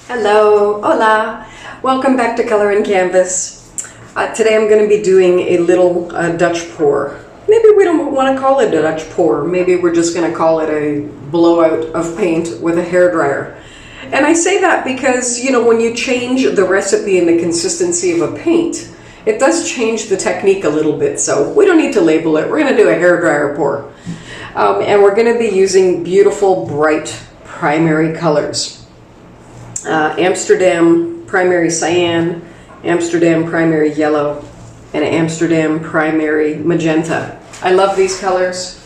Hello, hola, welcome back to Color and Canvas. Today I'm going to be doing a little Dutch pour. Maybe we don't want to call it a Dutch pour, maybe we're just going to call it a blowout of paint with a hairdryer. And I say that because, you know, when you change the recipe and the consistency of a paint, it does change the technique a little bit, so we don't need to label it. We're going to do a hairdryer pour. And we're going to be using beautiful, bright primary colors. Amsterdam primary cyan, Amsterdam primary yellow, and Amsterdam primary magenta. I love these colors.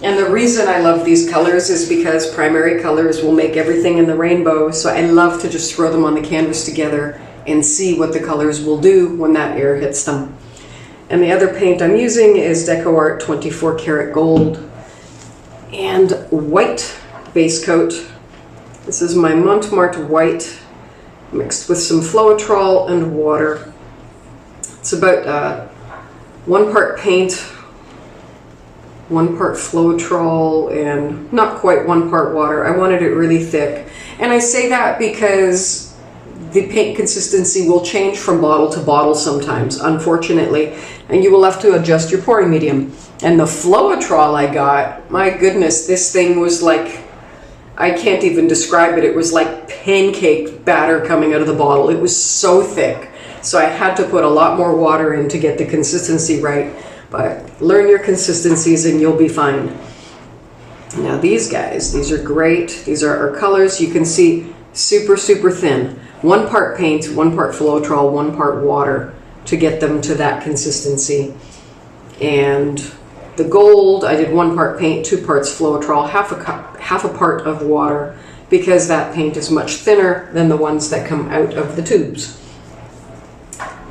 And the reason I love these colors is because primary colors will make everything in the rainbow, so I love to just throw them on the canvas together and see what the colors will do when that air hits them. And the other paint I'm using is DecoArt 24 karat gold and white base coat. This is my Montmartre white mixed with some Floetrol and water. It's about 1 part paint, 1 part Floetrol, and not quite 1 part water. I wanted it really thick. And I say that because the paint consistency will change from bottle to bottle sometimes, unfortunately, and you will have to adjust your pouring medium. And the Floetrol I got, my goodness, this thing was like, I can't even describe it. It was like pancake batter coming out of the bottle. It was so thick. So I had to put a lot more water in to get the consistency right. But learn your consistencies and you'll be fine. Now these guys, these are great. These are our colors. You can see super, super thin. 1 part paint, 1 part Floetrol, 1 part water to get them to that consistency. And the gold, I did 1 part paint, 2 parts Floetrol, half a part of water, because that paint is much thinner than the ones that come out of the tubes.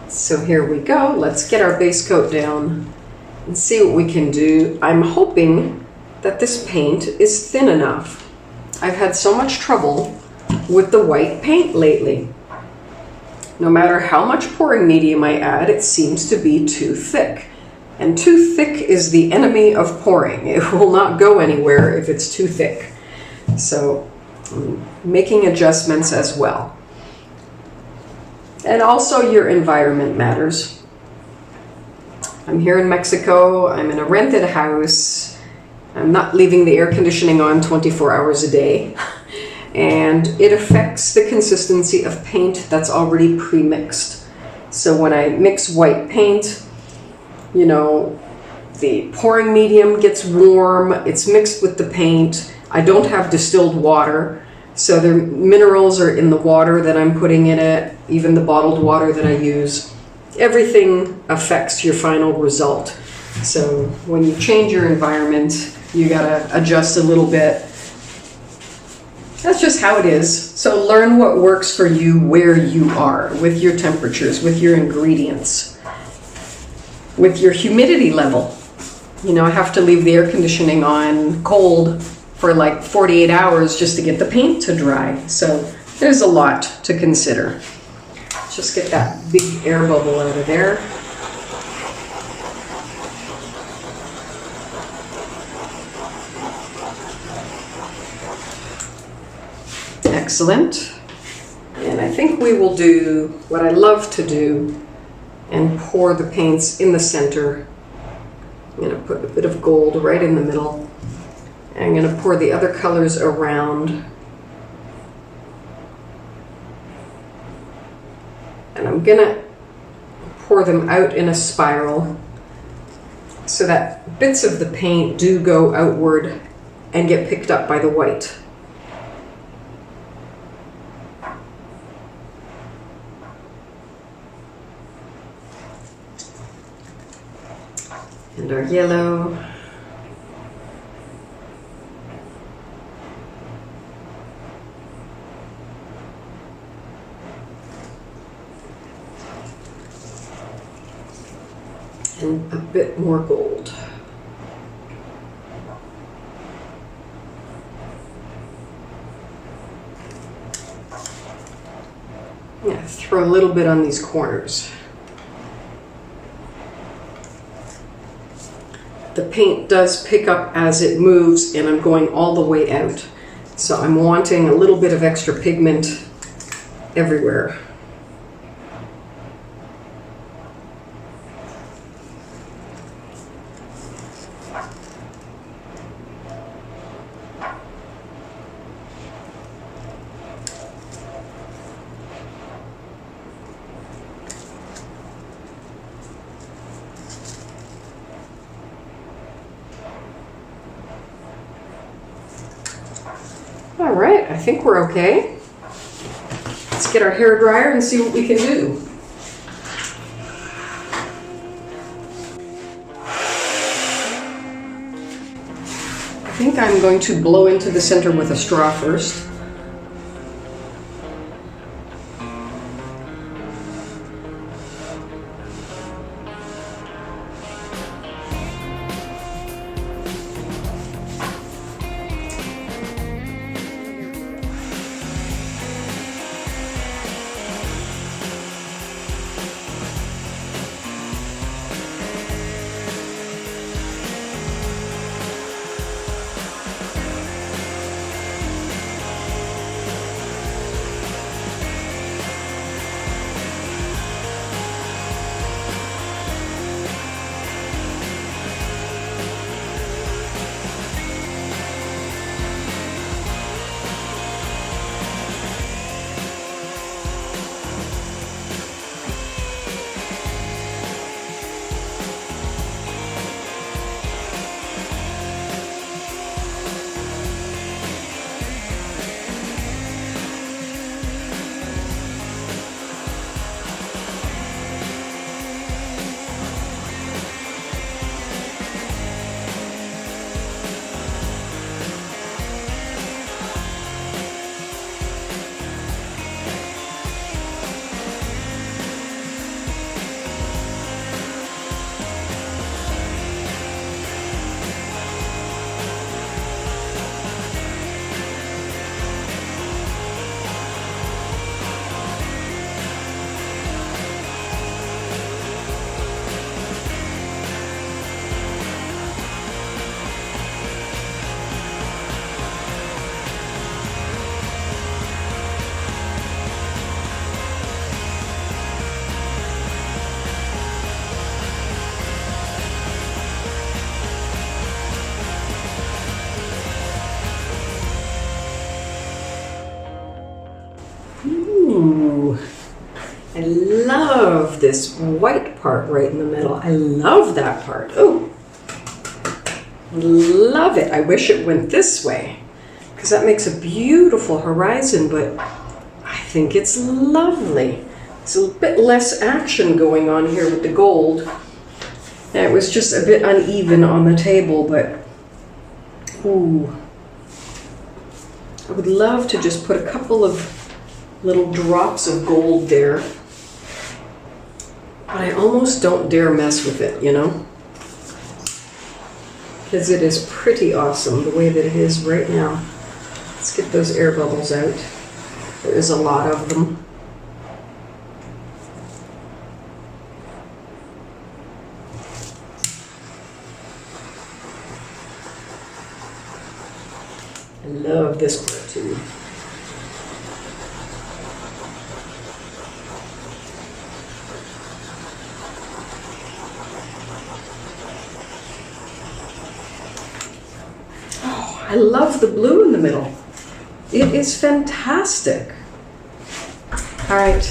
So here we go. Let's get our base coat down and see what we can do. I'm hoping that this paint is thin enough. I've had so much trouble with the white paint lately. No matter how much pouring medium I add, it seems to be too thick. And too thick is the enemy of pouring. It will not go anywhere if it's too thick. So I'm making adjustments as well. And also your environment matters. I'm here in Mexico. I'm in a rented house. I'm not leaving the air conditioning on 24 hours a day. And it affects the consistency of paint that's already pre-mixed. So when I mix white paint, you know, the pouring medium gets warm, it's mixed with the paint. I don't have distilled water, so the minerals are in the water that I'm putting in it, even the bottled water that I use. Everything affects your final result. So when you change your environment, you gotta adjust a little bit. That's just how it is. So learn what works for you where you are, with your temperatures, with your ingredients, with your humidity level. You know, I have to leave the air conditioning on cold for like 48 hours just to get the paint to dry. So there's a lot to consider. Just get that big air bubble out of there. Excellent. And I think we will do what I love to do and pour the paints in the center. I'm going to put a bit of gold right in the middle. I'm going to pour the other colors around. And I'm going to pour them out in a spiral so that bits of the paint do go outward and get picked up by the white. And our yellow. And a bit more gold. Yeah, throw a little bit on these corners. The paint does pick up as it moves, and I'm going all the way out. So I'm wanting a little bit of extra pigment everywhere. All right, I think we're okay. Let's get our hair dryer and see what we can do. I think I'm going to blow into the center with a straw first. Ooh, I love this white part right in the middle. I love that part. Oh, love it. I wish it went this way because that makes a beautiful horizon, but I think it's lovely. It's a bit less action going on here with the gold. And it was just a bit uneven on the table, but ooh. I would love to just put a couple of little drops of gold there, but I almost don't dare mess with it, you know, because it is pretty awesome the way that it is right now. Let's get those air bubbles out. There is a lot of them. I love this part too. I love the blue in the middle. It is fantastic. All right,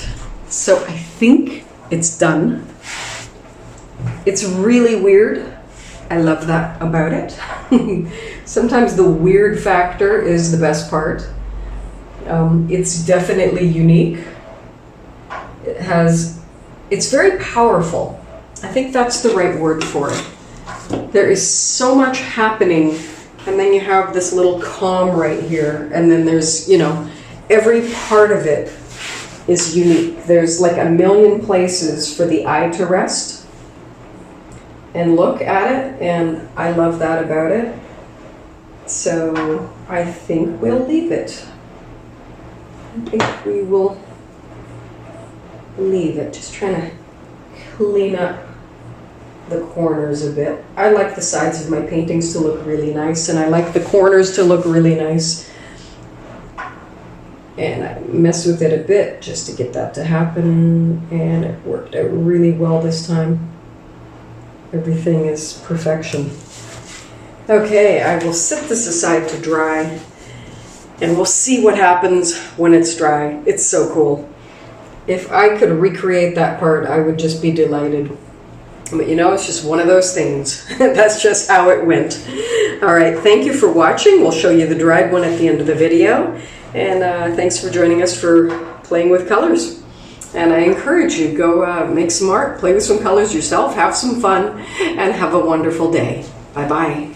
so I think it's done. It's really weird. I love that about it. Sometimes the weird factor is the best part. It's definitely unique. It's very powerful. I think that's the right word for it. There is so much happening. And then you have this little calm right here. And then there's, you know, every part of it is unique. There's like a million places for the eye to rest and look at it. And I love that about it. So I think we'll leave it. I think we will leave it. Just trying to clean up the corners a bit. I like the sides of my paintings to look really nice, and I like the corners to look really nice. And I messed with it a bit just to get that to happen, and it worked out really well this time. Everything is perfection. Okay, I will set this aside to dry, and we'll see what happens when it's dry. It's so cool. If I could recreate that part, I would just be delighted. But you know, it's just one of those things. That's just how it went. All right, thank you for watching. We'll show you the dried one at the end of the video. And thanks for joining us for playing with colors. And I encourage you, go make some art, play with some colors yourself, have some fun, and have a wonderful day. Bye-bye.